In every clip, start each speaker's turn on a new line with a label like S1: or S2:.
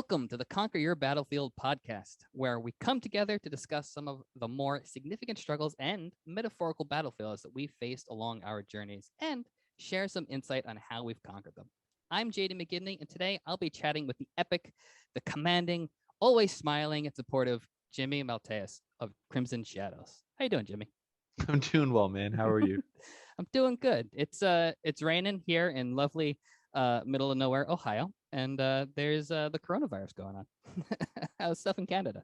S1: Welcome to the Conquer Your Battlefield podcast, where we come together to discuss some of the more significant struggles and metaphorical battlefields that we've faced along our journeys and share some insight on how we've conquered them. I'm JD McGibney, and today I'll be chatting with the epic, the commanding, always smiling and supportive Jimi Maltais of Crimson Shadows. How you doing, Jimmy?
S2: I'm doing well, man. How are you?
S1: I'm doing good. It's raining here in lovely middle of nowhere, Ohio, and there's the coronavirus going on. How's stuff in Canada?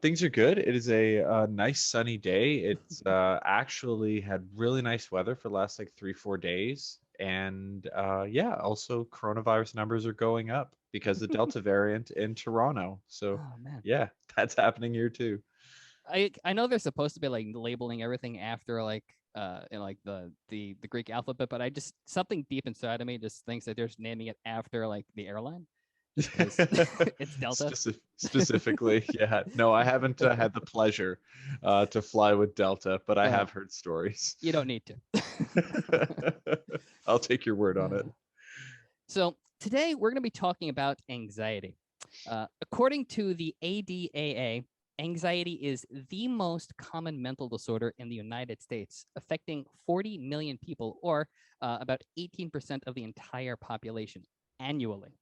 S2: Things are good. It is a nice sunny day. It's actually had really nice weather for the last like 3, 4 days. And yeah, also coronavirus numbers are going up because the Delta variant in Toronto. So
S1: Oh man,
S2: yeah, that's happening here too.
S1: I know they're supposed to be like labeling everything after like in like the Greek alphabet, but I just something deep inside of me just thinks that they're just naming it after like the airline, just because it's Delta.
S2: Specifically, yeah. No, I haven't had the pleasure to fly with Delta, but I have
S1: Oh,
S2: heard stories.
S1: you don't need to.
S2: I'll take your word on it.
S1: So today we're going to be talking about anxiety. According to the ADAA, anxiety is the most common mental disorder in the United States, affecting 40 million people, or about 18% of the entire population annually.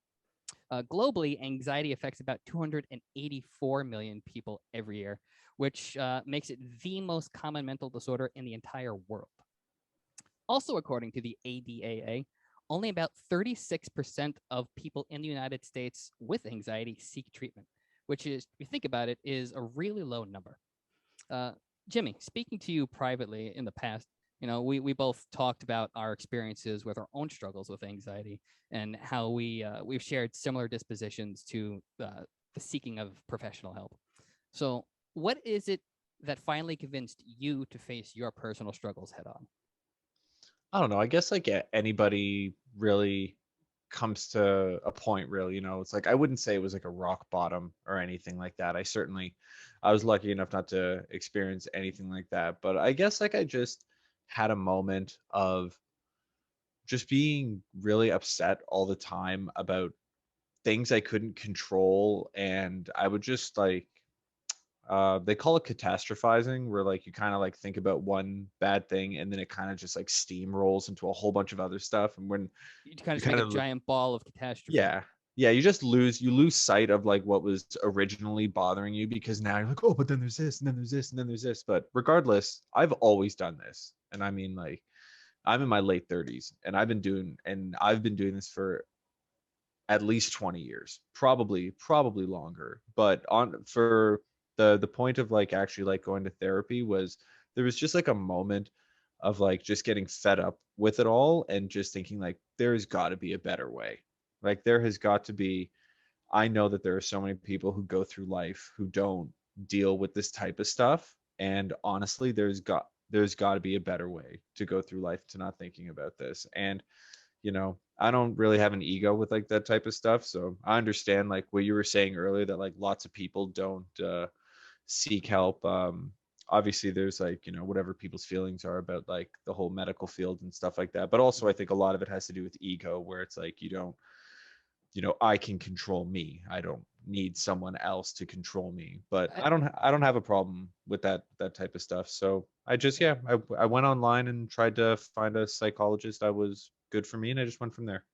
S1: Globally, anxiety affects about 284 million people every year, which makes it the most common mental disorder in the entire world. Also, according to the ADAA, only about 36% of people in the United States with anxiety seek treatment, which is, if you think about it, is a really low number. Uh, Jimmy, speaking to you privately in the past, we both talked about our experiences with our own struggles with anxiety and how we've shared similar dispositions to the seeking of professional help. So, what is it that finally convinced you to face your personal struggles head on?
S2: I don't know. I guess like anybody really comes to a point really, it's like I wouldn't say it was like a rock bottom or anything like that. I was lucky enough not to experience anything like that, but I guess like I just had a moment of just being really upset all the time about things I couldn't control, and I would just like they call it catastrophizing, where like you kind of like think about one bad thing and then it kind of just like steamrolls into a whole bunch of other stuff. And when
S1: You kind of
S2: you
S1: just make
S2: kind
S1: a
S2: of
S1: giant ball of catastrophe.
S2: yeah, yeah, you lose sight of like what was originally bothering you, because now you're like, oh, but then there's this, and then there's this, and then there's this. But regardless, I've always done this, and I mean like I'm in my late 30s, and I've been doing this for at least 20 years, probably longer. But on for the point of like actually like going to therapy was, there was just like a moment of like just getting fed up with it all and just thinking like there's got to be a better way. Like there has got to be, I know that there are so many people who go through life who don't deal with this type of stuff, and honestly there's got to be a better way to go through life, to not thinking about this. And I don't really have an ego with like that type of stuff. So I understand like what you were saying earlier, that like lots of people don't seek help. Obviously there's like, whatever people's feelings are about like the whole medical field and stuff like that. But also I think a lot of it has to do with ego, where it's like you don't, I can control me. I don't need someone else to control me. But
S1: I,
S2: I don't have a problem with that type of stuff. So I just, yeah, I went online and tried to find a psychologist that was good for me, and I just went from there.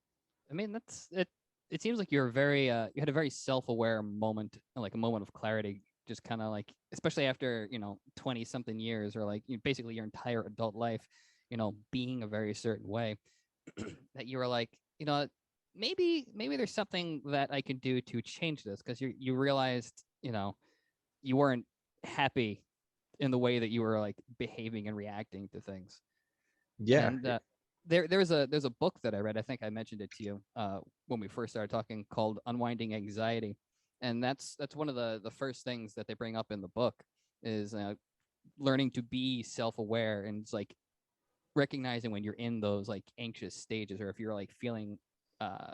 S1: I mean, that's it. It seems like you're very you had a very self-aware moment, like a moment of clarity, just kind of like, especially after 20 something years, or like basically your entire adult life, being a very certain way, that you were like, maybe there's something that I can do to change this, because you realized you weren't happy in the way that you were like behaving and reacting to things.
S2: Yeah.
S1: And there's a book that I read. I think I mentioned it to you when we first started talking, called Unwinding Anxiety, and that's one of the first things that they bring up in the book is learning to be self-aware, and it's like recognizing when you're in those like anxious stages, or if you're like feeling uh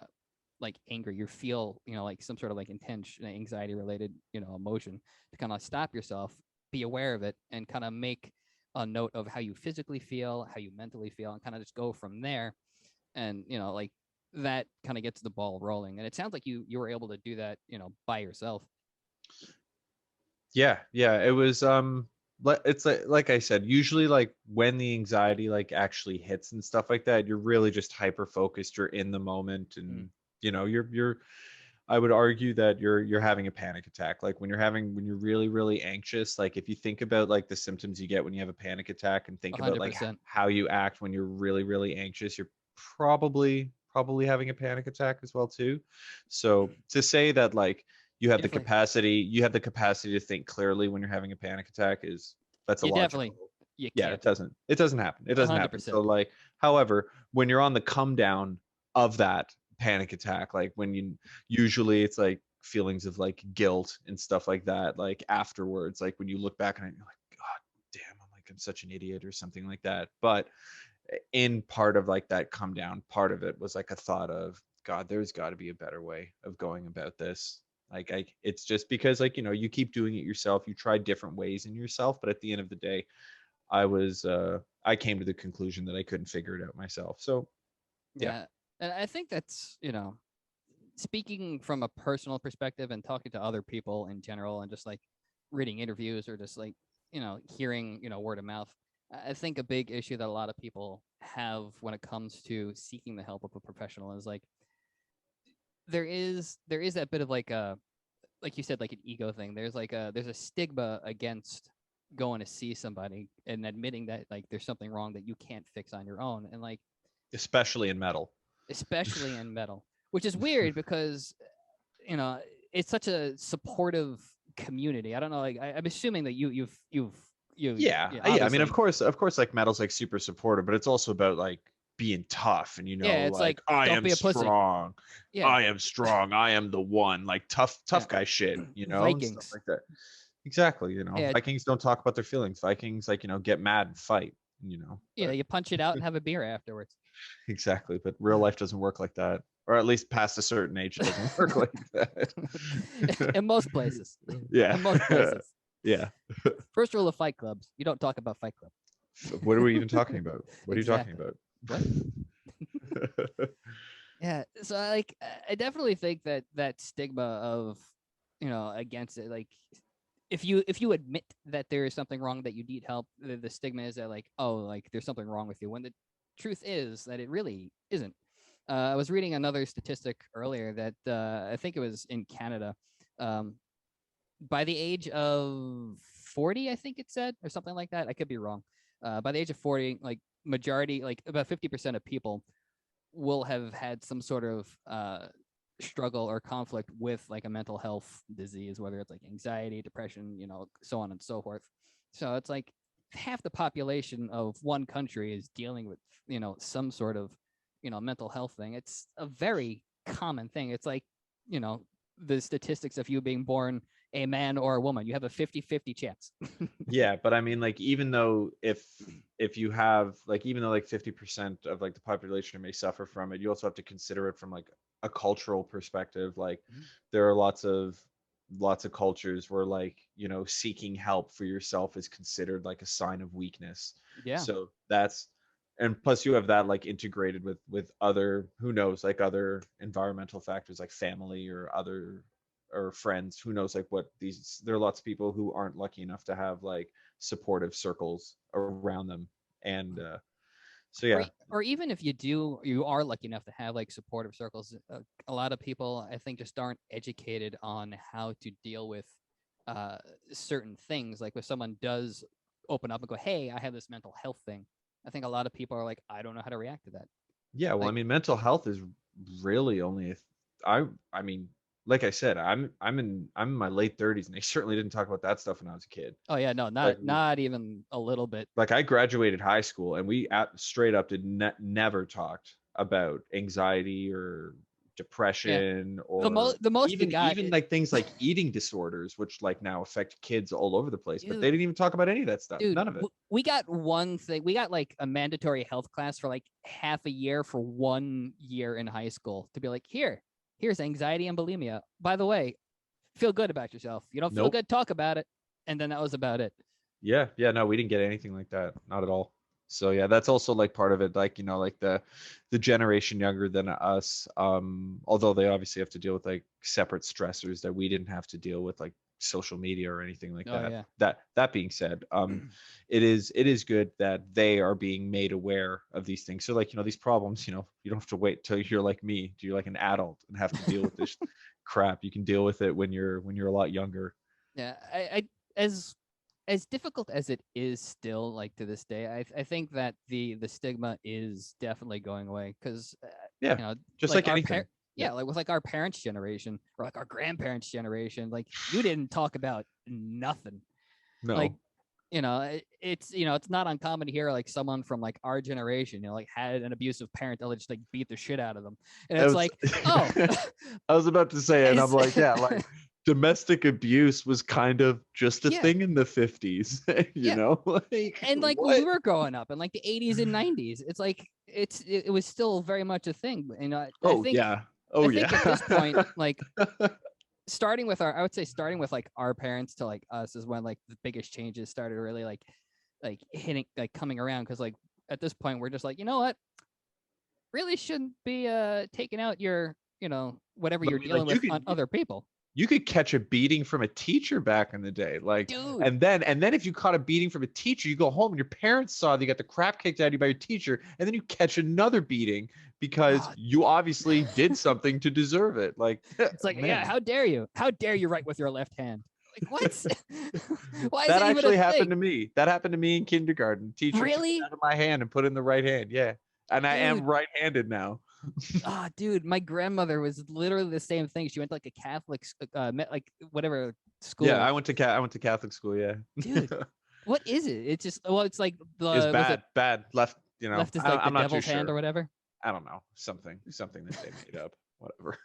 S1: like angry, you feel like some sort of like intense anxiety related emotion, to kind of stop yourself, be aware of it, and kind of make a note of how you physically feel, how you mentally feel, and kind of just go from there. And like that kind of gets the ball rolling. And it sounds like you were able to do that, by yourself.
S2: Yeah, yeah, it was it's like I said, usually like when the anxiety like actually hits and stuff like that, you're really just hyper focused, you're in the moment,
S1: Mm.
S2: and you're I would argue that you're having a panic attack. Like when you're really really anxious, like if you think about like the symptoms you get when you have a panic attack and think about like
S1: 100%.
S2: how you act when you're really really anxious, you're probably having a panic attack as well too. So to say that like
S1: Definitely.
S2: you have the capacity to think clearly when you're having a panic attack is that's
S1: You definitely,
S2: illogical.
S1: you
S2: Yeah,
S1: can't.
S2: it doesn't happen. It doesn't happen.
S1: 100%.
S2: So like, however, when you're on the come down of that panic attack, like when you usually it's like feelings of like guilt and stuff like that, like afterwards, like when you look back on it, you're like, God damn, I'm such an idiot or something like that. But in part of like that come down, part of it was like a thought of, God, there's got to be a better way of going about this. Like it's just because like you keep doing it yourself, you try different ways in yourself, but at the end of the day, I came to the conclusion that I couldn't figure it out myself. So yeah.
S1: Yeah. And I think that's, speaking from a personal perspective and talking to other people in general and just like reading interviews or just like, hearing, word of mouth. I think a big issue that a lot of people have when it comes to seeking the help of a professional is like there is that bit of like you said, like an ego thing. There's a stigma against going to see somebody and admitting that like there's something wrong that you can't fix on your own. And like
S2: Especially in metal.
S1: especially in metal, which is weird because you know it's such a supportive community. I don't know, like I'm assuming that
S2: Yeah,
S1: yeah,
S2: yeah. I mean,
S1: obviously,
S2: of course, like metal's like super supportive, but it's also about like being tough and
S1: yeah, it's like
S2: like I
S1: don't
S2: am
S1: be a pussy.
S2: strong,
S1: Yeah,
S2: I am the one, like
S1: yeah.
S2: tough guy shit, and stuff
S1: Vikings.
S2: like that. Exactly,
S1: Yeah,
S2: Vikings don't talk about their feelings. Vikings like get mad and fight,
S1: yeah,
S2: but
S1: you punch it out and have a beer afterwards.
S2: exactly. But real life doesn't work like that, or at least past a certain age, it doesn't work like that.
S1: In most places.
S2: Yeah,
S1: In most places.
S2: yeah.
S1: First rule of Fight Clubs: you don't talk about Fight Club.
S2: What are we even talking about? What are you talking
S1: Exactly.
S2: about?
S1: What? Yeah. So I definitely think that that stigma of against it, like if you admit that there is something wrong, that you need help, the stigma is that like, oh, like there's something wrong with you, when the truth is that it really isn't. I was reading another statistic earlier that I think it was in Canada. Um, by the age of 40, I think it said, or something like that. I could be wrong. By the age of 40, like majority, like about 50% of people will have had some sort of struggle or conflict with like a mental health disease, whether it's like anxiety, depression, so on and so forth. So it's like half the population of one country is dealing with, some sort of, mental health thing. It's a very common thing. It's like, the statistics of you being born a man or a woman, you have a 50-50 chance.
S2: Yeah, but I mean, like, even though if you have like, even though like 50% of like the population may suffer from it, you also have to consider it from like a cultural perspective. Like, there are lots of cultures where like seeking help for yourself is considered like a sign of weakness.
S1: Yeah.
S2: So that's, and plus you have that like integrated with other, who knows, like other environmental factors like family or other or friends, who knows, like what these, there are lots of people who aren't lucky enough to have like supportive circles around them. And so
S1: or
S2: yeah.
S1: or even if you are lucky enough to have like supportive circles, a lot of people I think just aren't educated on how to deal with uh certain things. Like if someone does open up and go, hey, I have this mental health thing, I think a lot of people are like, I don't know how to react to that.
S2: Yeah, well, I
S1: Like,
S2: mean, mental health is really only I I mean, like I said, I'm in my late 30s, and they certainly didn't talk about that stuff when I was a kid.
S1: oh yeah, no,
S2: Like
S1: not even a little bit.
S2: like I graduated high school, and we straight up did never talked about anxiety or
S1: Yeah,
S2: depression,
S1: the
S2: or
S1: most you got
S2: even like things like eating disorders, which like now affect kids all over the place, but they
S1: dude,
S2: didn't even talk about any of that stuff.
S1: dude,
S2: None of it.
S1: we got one thing. We got like a mandatory health class for like half a year for 1 year in high school to be like, here's anxiety and bulimia. By the way, feel good about yourself. You don't feel
S2: Nope.
S1: good, talk about it. And then that was about it.
S2: Yeah, yeah, no, we didn't get anything like that. Not at all. So yeah, that's also like part of it, like, you know, like the generation younger than us, although they obviously have to deal with like separate stressors that we didn't have to deal with, like social media or anything like
S1: Oh
S2: that.
S1: yeah.
S2: That being said, it is good that they are being made aware of these things. So like, you know, these problems, you know, you don't have to wait till you're like me, till you're like an adult and have to deal with this crap. You can deal with it when you're a lot younger.
S1: Yeah, I as difficult as it is still like to this day, I think that the stigma is definitely going away because
S2: Yeah,
S1: you know
S2: just
S1: like
S2: like anything. Yeah.
S1: yeah, like with like our parents' generation or like our grandparents' generation, like you didn't talk about nothing. Like
S2: No.
S1: it's it's not uncommon to hear like someone from like our generation like had an abusive parent that would just like beat the shit out of them, and
S2: I
S1: it's
S2: was
S1: like, oh,
S2: I was about to say, and I'm
S1: it's
S2: like, yeah, like domestic abuse was kind of just a
S1: yeah.
S2: thing in the 50s, you
S1: Yeah,
S2: know? Like
S1: and like when we
S2: what?
S1: were growing up in like the 80s and 90s, it's like it was still very much a thing. And I
S2: Oh
S1: think
S2: yeah.
S1: I
S2: Oh
S1: think
S2: yeah.
S1: at this point, like starting with I would say starting with like our parents to like us is when like the biggest changes started really like hitting, like coming around, because like at this point we're just like, you know what, really shouldn't be taking out your whatever
S2: But I
S1: you're
S2: mean,
S1: dealing
S2: like you
S1: with
S2: could
S1: on other people,
S2: you could catch a beating from a teacher back in the day, like,
S1: dude.
S2: and then if you caught a beating from a teacher, you go home and your parents saw that you got the crap kicked out of you by your teacher, and then you catch another beating because
S1: Oh,
S2: you obviously did something to deserve it. Like,
S1: it's like, yeah,
S2: man.
S1: how dare you write with your left hand? Like, what? Why is
S2: That
S1: it even a
S2: actually happened
S1: thing?
S2: to me. That happened to me in kindergarten. Teacher took it
S1: Really?
S2: out of my hand and put it in the right hand. Yeah. And I am
S1: Dude.
S2: right-handed now.
S1: Ah, dude, my grandmother was literally the same thing. She went to like a Catholic, like whatever
S2: Yeah,
S1: school.
S2: I went to Catholic school, yeah.
S1: Dude, what is it? It's just, well, it's like
S2: It was
S1: the, was it
S2: bad. Left,
S1: left is
S2: I,
S1: like the
S2: I'm not too
S1: devil's hand or
S2: sure.
S1: whatever?
S2: I don't know. Something that they made up. Whatever.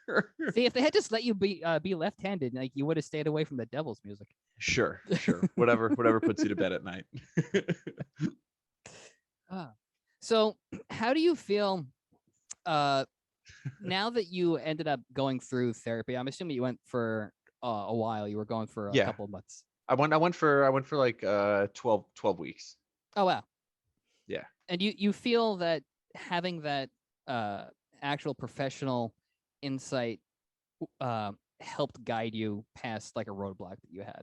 S1: See, if they had just let you be left-handed, like you would have stayed away from the devil's music.
S2: Sure, sure. Whatever puts you to bed at night.
S1: Ah. So, how do you feel uh now that you ended up going through therapy? I'm assuming you went for a while. You were going for a
S2: Yeah.
S1: couple of months.
S2: I went for like 12 weeks.
S1: Oh wow.
S2: Yeah.
S1: And you feel that having that uh actual professional insight helped guide you past like a roadblock that you had?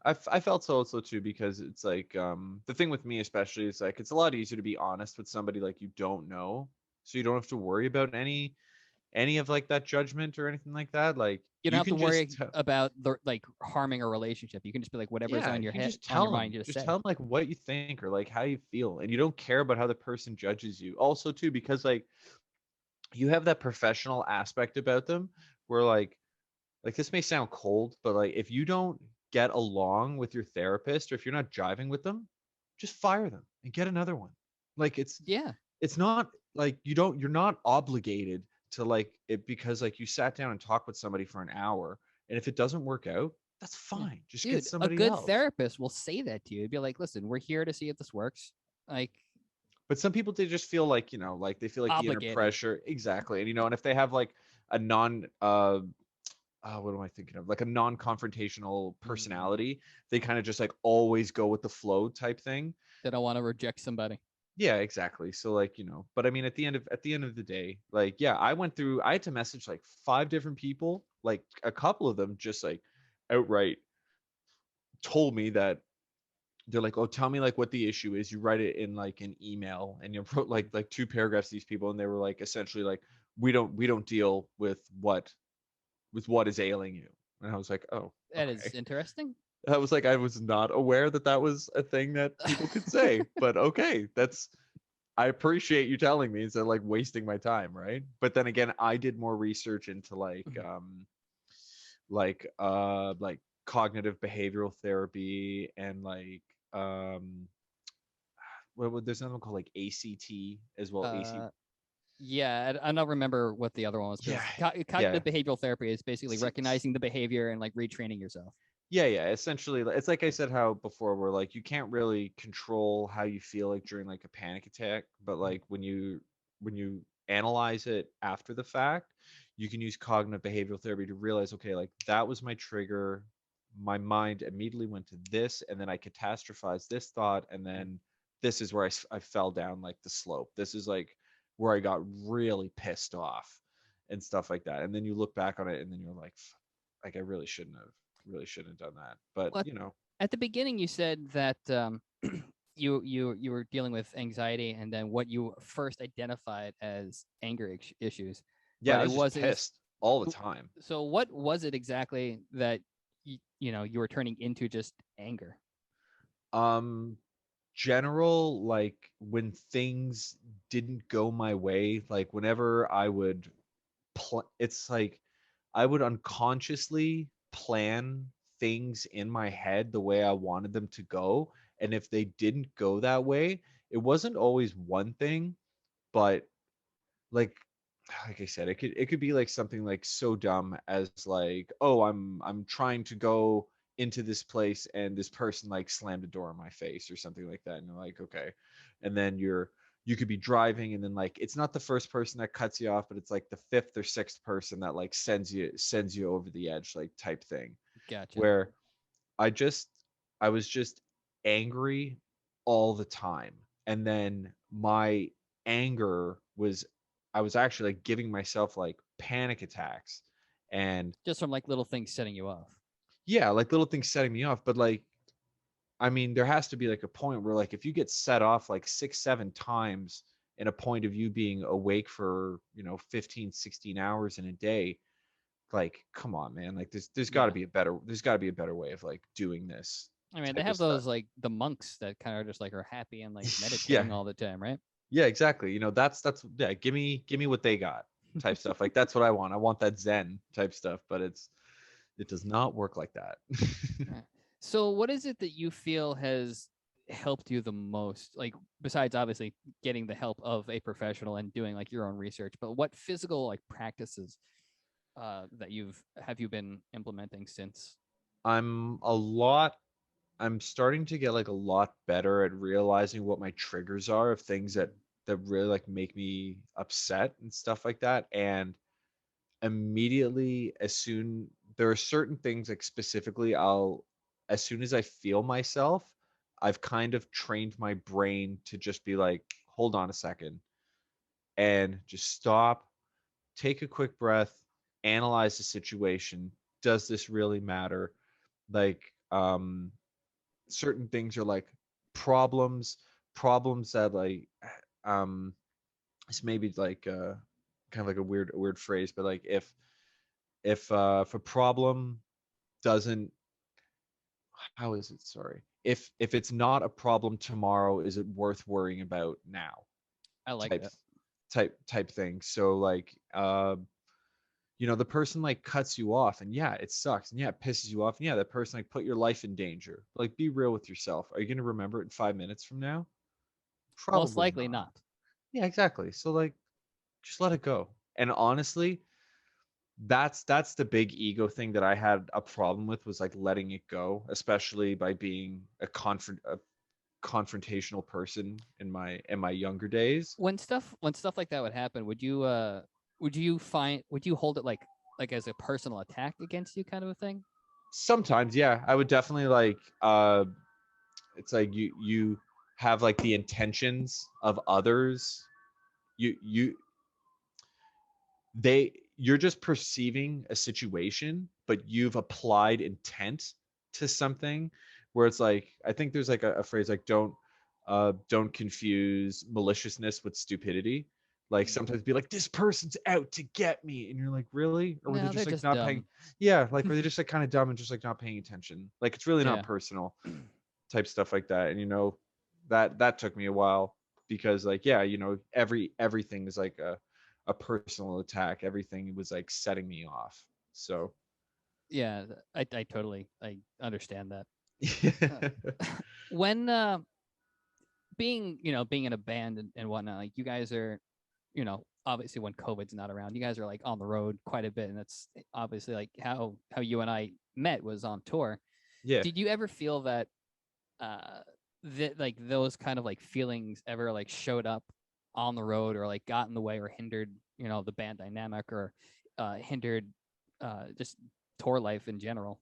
S2: I felt so also too, because it's like, the thing with me especially is like it's a lot easier to be honest with somebody like you don't know, so you don't have to worry about any of like that judgment or anything like that. Like
S1: You don't
S2: you
S1: have to
S2: can
S1: worry
S2: just
S1: about the like harming a relationship. You can just be like, whatever's
S2: yeah,
S1: on
S2: you
S1: your
S2: can
S1: head,
S2: just
S1: on your
S2: tell
S1: mind,
S2: them,
S1: you just
S2: just
S1: say.
S2: tell them like what you think or like how you feel, and you don't care about how the person judges you. Also too, because like you have that professional aspect about them where like this may sound cold, but like if you don't get along with your therapist or if you're not jiving with them, just fire them and get another one. Like
S1: Yeah.
S2: it's not like you're not obligated to like it because like you sat down and talked with somebody for an hour, and if it doesn't work out, that's
S1: Yeah.
S2: fine. Just get
S1: Dude, a
S2: somebody
S1: good
S2: else.
S1: therapist will say that to you. It'd be like, listen, we're here to see if this works. Like,
S2: But some people, they just feel like, like they feel like the inner
S1: obligated.
S2: pressure, exactly. And and if they have like a non what am I thinking of? Like a non-confrontational
S1: Mm,
S2: personality. They kind of just like always go with the flow type thing.
S1: they don't want to reject somebody.
S2: Yeah, exactly. So like, but I mean at the end of the day, like yeah, I had to message like five different people, like a couple of them just like outright told me that they're like, "Oh, tell me like what the issue is." You write it in like an email and you wrote like two paragraphs to these people, and they were like essentially like, "We don't deal with what is ailing you." And I was like, "Oh,
S1: That is
S2: okay."
S1: interesting.
S2: I was not aware that that was a thing that people could say, but okay, I appreciate you telling me instead of like wasting my time, right? But then again, I did more research into like cognitive behavioral therapy and like um there's another one called like ACT as well. AC
S1: uh, yeah, I don't remember what the other one was,
S2: Yeah,
S1: because
S2: yeah.
S1: cognitive behavioral therapy is basically
S2: S- s-
S1: recognizing the behavior and like retraining yourself.
S2: Yeah. Essentially, it's like I said how before, where like you can't really control how you feel like during like a panic attack, but
S1: Mhm.
S2: like when you analyze it after the fact, you can use cognitive behavioral therapy to realize, okay, like that was my trigger. My mind immediately went to this, and then I catastrophized this thought, and
S1: Yeah.
S2: then this is where I fell down like the slope. This is like where I got really pissed off and stuff like that. And then you look back on it and then you're like I really shouldn't have done that. But
S1: Well,
S2: you know,
S1: at the beginning, you said that you were dealing with anxiety, and then what you first identified as anger issues,
S2: yeah,
S1: but
S2: I
S1: it
S2: was just
S1: wasn't.
S2: pissed all the time.
S1: So what was it exactly that you were turning into just anger?
S2: Um, general, like when things didn't go my way, like whenever I would it's like I would unconsciously plan things in my head the way I wanted them to go. And if they didn't go that way, it wasn't always one thing, but like like I said, it could be like something like so dumb as like, oh, I'm trying to go into this place and this person like slammed a door in my face or something like that. And you're like, okay. And then you could be driving and then like it's not the first person that cuts you off, but it's like the fifth or sixth person that like sends you over the edge, like type thing.
S1: Gotcha.
S2: Where I just I was just angry all the time. And then my anger was I was actually like giving myself like panic attacks. And
S1: Just from like little things setting you off.
S2: yeah, like little things setting me off. But like, I mean, there has to be like a point where like if you get set off like 6, 7 times in a point of you being awake for, 15, 16 hours in a day, like, come on, man. Like there's gotta
S1: Yeah.
S2: be a better way of like doing this
S1: I mean, they
S2: type of
S1: have
S2: stuff.
S1: those like the monks that kind of just like are happy and like
S2: Yeah.
S1: meditating all the time, right?
S2: Yeah, exactly. That's yeah, give me what they got type stuff. Like that's what I want. I want that Zen type stuff, but it does not work like that.
S1: Right. So, what is it that you feel has helped you the most? Like, besides obviously getting the help of a professional and doing like your own research, but what physical like practices that you been implementing since?
S2: I'm a lot I'm starting to get like a lot better at realizing what my triggers are of things that really like make me upset and stuff like that. And immediately as soon there are certain things like specifically as soon as I feel myself, I've kind of trained my brain to just be like, hold on a second and just stop, take a quick breath, analyze the situation. Does this really matter? Like, certain things are like problems, problems that like, um, it's maybe like kind of like a weird phrase, but like if a problem doesn't, how is it? Sorry. If it's not a problem tomorrow, is it worth worrying about now?
S1: I like
S2: Type
S1: that.
S2: type thing. So like, the person like cuts you off and yeah, it sucks. And yeah, it pisses you off. And yeah, that person like put your life in danger. Like be real with yourself. Are you going to remember it in 5 minutes from now?
S1: Most
S2: Probably
S1: likely
S2: not.
S1: not.
S2: Yeah, exactly. So like just let it go. And honestly, that's the big ego thing that I had a problem with was like letting it go, especially by being a confrontational person in my younger days.
S1: When stuff like that would happen, would you hold it like as a personal attack against you kind of a thing?
S2: Sometimes, yeah, I would definitely like it's like you have like the intentions of others. You they you're just perceiving a situation, but you've applied intent to something where it's like I think there's like a phrase like don't confuse maliciousness with stupidity. Like
S1: Mm.
S2: sometimes be like, this person's out to get me, and you're like, really? Or were they
S1: No, they're
S2: just like
S1: just
S2: not paying?
S1: dumb.
S2: Yeah, like were they just like kind of dumb and just like not paying attention? Like it's really not
S1: Yeah.
S2: personal type stuff like that. And that took me a while because like yeah, everything is like a personal attack. Everything was like setting me off. So
S1: Yeah, I totally I understand that.
S2: yeah,
S1: When being in a band and whatnot, like you guys are, obviously when COVID's not around, you guys are like on the road quite a bit, and that's obviously like how you and I met was on tour.
S2: yeah.
S1: Did you ever feel that that like those kind of like feelings ever like showed up on the road or like got in the way or hindered, the band dynamic or hindered just tour life in general?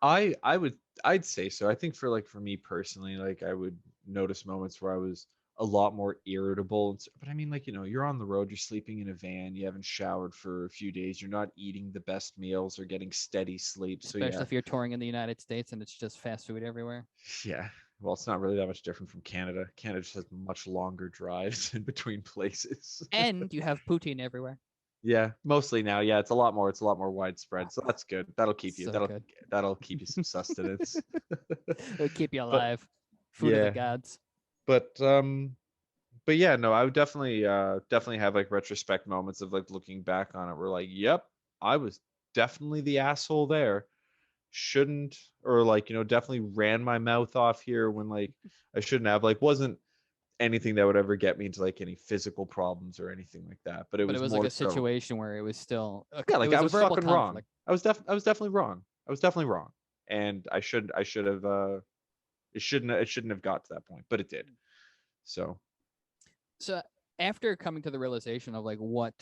S2: I would I'd say so. I think for me personally, like I would notice moments where I was a lot more irritable. But I mean, like, you're on the road, you're sleeping in a van, you haven't showered for a few days, you're not eating the best meals or getting steady sleep. So
S1: Especially
S2: yeah,
S1: if you're touring in the United States and it's just fast food everywhere.
S2: yeah. Well, it's not really that much different from Canada. Canada just has much longer drives in between places.
S1: And you have poutine everywhere.
S2: Yeah, mostly now. Yeah, it's a lot more widespread. So that's good. That'll keep you.
S1: So
S2: That'll
S1: good.
S2: that'll keep you some sustenance.
S1: It'll keep you
S2: But
S1: alive. Food of the
S2: yeah,
S1: gods.
S2: but yeah, no, I would definitely have like retrospect moments of like looking back on it. We're like, yep, I was definitely the asshole there. Shouldn't, or like, definitely ran my mouth off here when like I shouldn't have. Like, wasn't anything that would ever get me into like any physical problems or anything like that. But it
S1: But it
S2: was
S1: was like
S2: more
S1: a
S2: so,
S1: situation where it was still
S2: yeah,
S1: it
S2: like
S1: was
S2: I
S1: a
S2: was
S1: verbal
S2: fucking wrong.
S1: conflict.
S2: I was definitely wrong. I was definitely wrong. And I should have it shouldn't have got to that point, but it did. So,
S1: So after coming to the realization of like what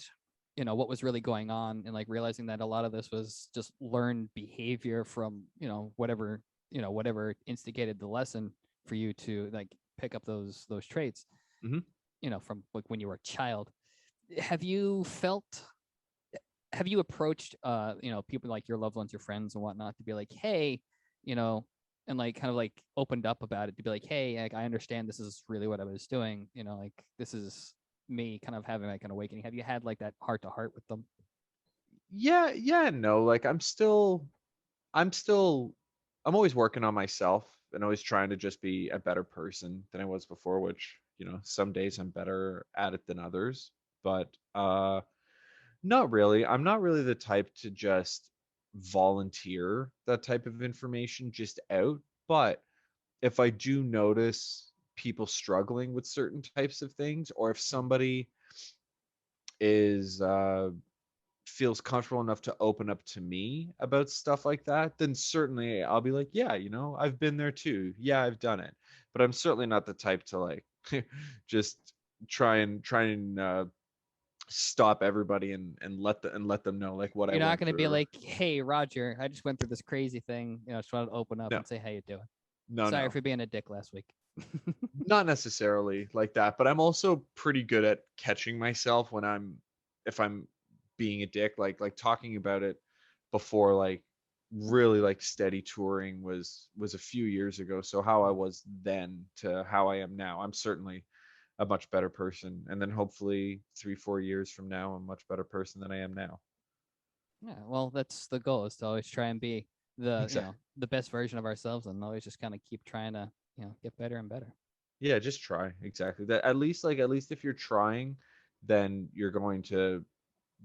S1: was really going on, and like realizing that a lot of this was just learned behavior from whatever instigated the lesson for you to like pick up those traits,
S2: mhm.
S1: from like when you were a child. have you felt have you approached people like your loved ones, your friends and whatnot, to be like, hey, you know and like kind of like opened up about it, to be like, hey, like, I understand this is really what I was doing, like this is me kind of having like an awakening. Have you had like that heart to heart with them?
S2: Yeah, yeah, no, like I'm still I'm always working on myself and always trying to just be a better person than I was before, which, some days I'm better at it than others, but not really. I'm not really the type to just volunteer that type of information just out, but if I do notice people struggling with certain types of things, or if somebody is feels comfortable enough to open up to me about stuff like that, then certainly I'll be like, yeah, I've been there too. Yeah, I've done it. But I'm certainly not the type to like just try and stop everybody and let them know like what I
S1: You're not
S2: went
S1: going to be
S2: through.
S1: like, hey, Roger, I just went through this crazy thing, just wanted to open up
S2: No,
S1: and say how you doing.
S2: no,
S1: Sorry
S2: no.
S1: for being a dick last week.
S2: Not necessarily like that, but I'm also pretty good at catching myself when if I'm being a dick, like talking about it before, like really like steady touring was a few years ago. So how I was then to how I am now, I'm certainly a much better person. And then hopefully 3-4 years from now, I'm a much better person than I am now.
S1: Yeah, well, that's the goal, is to always try and be
S2: Exactly.
S1: the best version of ourselves, and always just kind of keep trying to, get better and better.
S2: Yeah, just try. Exactly. That at least if you're trying, then you're going to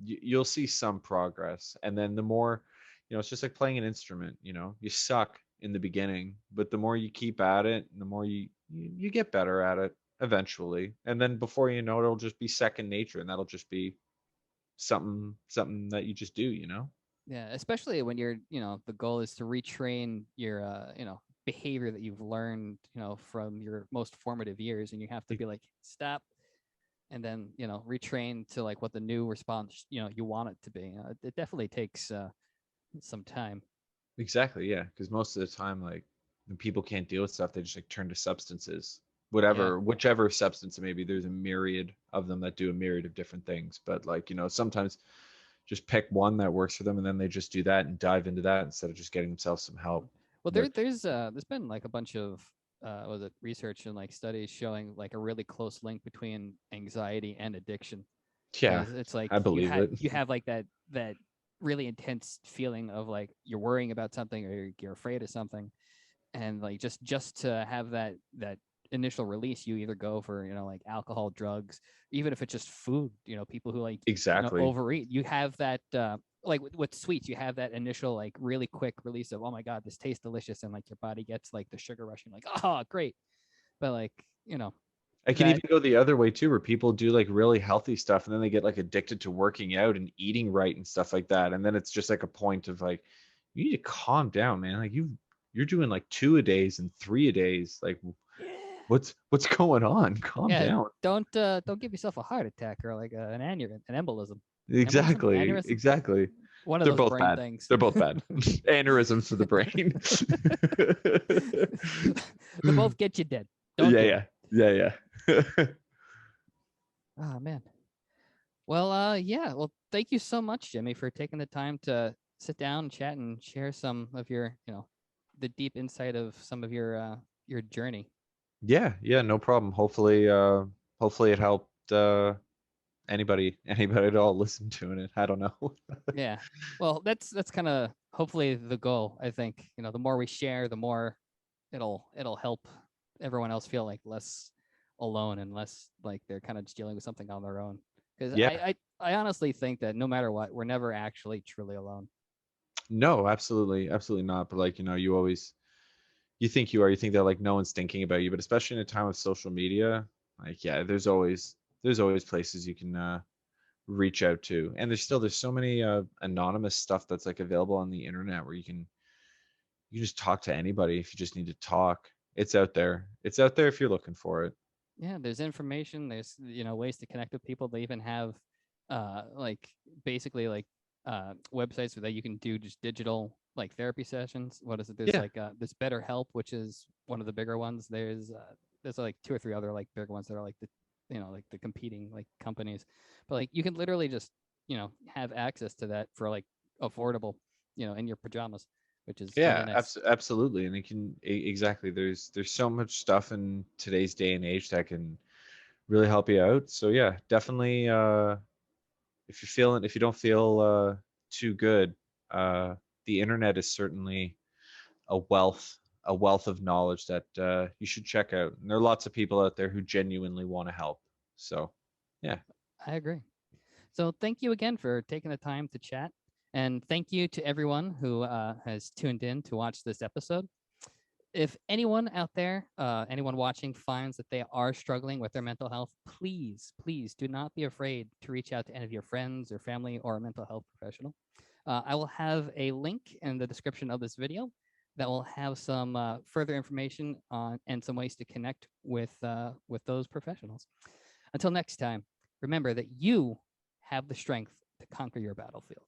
S2: you'll see some progress. And then the more, it's just like playing an instrument, you suck in the beginning, but the more you keep at it, the more you get better at it eventually. And then before you know it, it'll just be second nature, and that'll just be something that you just do.
S1: Yeah, especially when the goal is to retrain your behavior that you've learned, from your most formative years, and you have to
S2: E-
S1: be like, stop, and then retrain to like what the new response you want it to be. It definitely takes some time.
S2: Exactly, yeah. Because most of the time, like when people can't deal with stuff, they just like turn to substances,
S1: Yeah.
S2: whichever substance it may be. There's a myriad of them that do a myriad of different things, but like sometimes just pick one that works for them, and then they just do that and dive into that instead of just getting themselves some help.
S1: Well,
S2: But
S1: there's been like a bunch of was it research and like studies showing like a really close link between anxiety and addiction.
S2: yeah,
S1: Because it's like
S2: I believe it.
S1: you have like that really intense feeling of like you're worrying about something, or you're afraid of something, and like just to have that initial release, you either go for like alcohol, drugs, even if it's just food. People who like
S2: Exactly.
S1: overeat, you have that like with sweets, you have that initial like really quick release of, oh my god, this tastes delicious, and like your body gets like the sugar rush, and like, oh great. But like
S2: I can
S1: that
S2: even go the other way too, where people do like really healthy stuff and then they get like addicted to working out and eating right and stuff like that. And then it's just like a point of like, you need to calm down, man. Like you're doing like 2 a days and 3 a days. Like what's going on? Calm
S1: yeah,
S2: down.
S1: don't give yourself a heart attack, or like an aneurysm, an embolism,
S2: Exactly.
S1: aneurysm,
S2: Exactly.
S1: one of
S2: They're
S1: those
S2: both
S1: brain
S2: bad.
S1: things.
S2: They're both bad. Aneurysms for the brain.
S1: They both get you dead. Don't do it.
S2: Yeah.
S1: Oh man. Well, yeah. Well, thank you so much, Jimmy, for taking the time to sit down, and chat, and share some of your, the deep insight of some of your journey.
S2: Yeah, no problem. Hopefully it helped anybody at all listen to it. I don't know.
S1: Yeah. Well, that's kind of hopefully the goal. I think the more we share, the more it'll help everyone else feel like less alone and less like they're kind of just dealing with something on their own. Because
S2: Yeah.
S1: I honestly think that no matter what, we're never actually truly alone.
S2: No, absolutely not. But like, you think you are, you think that like no one's thinking about you, but especially in a time of social media, like yeah, there's always places you can reach out to. And there's so many anonymous stuff that's like available on the internet where you can just talk to anybody if you just need to talk. It's out there. It's out there if you're looking for it.
S1: Yeah, there's information. There's ways to connect with people. They even have like basically like websites that you can do just digital like therapy sessions. What is it? There's
S2: Yeah.
S1: like this BetterHelp, which is one of the bigger ones. There's like two or three other like bigger ones that are like the like the competing like companies. But like you can literally just have access to that for like affordable in your pajamas, which is really
S2: Yeah,
S1: nice.
S2: absolutely. And it can exactly. There's so much stuff in today's day and age that can really help you out. So yeah, definitely if you don't feel too good, uh the internet is certainly a wealth a wealth of knowledge that you should check out. And there are lots of people out there who genuinely want to help. So, yeah.
S1: I agree. So thank you again for taking the time to chat. And thank you to everyone who has tuned in to watch this episode. If anyone out there, anyone watching finds that they are struggling with their mental health, please do not be afraid to reach out to any of your friends or family or a mental health professional. I will have a link in the description of this video that will have some further information on and some ways to connect with those professionals. Until next time, remember that you have the strength to conquer your battlefield.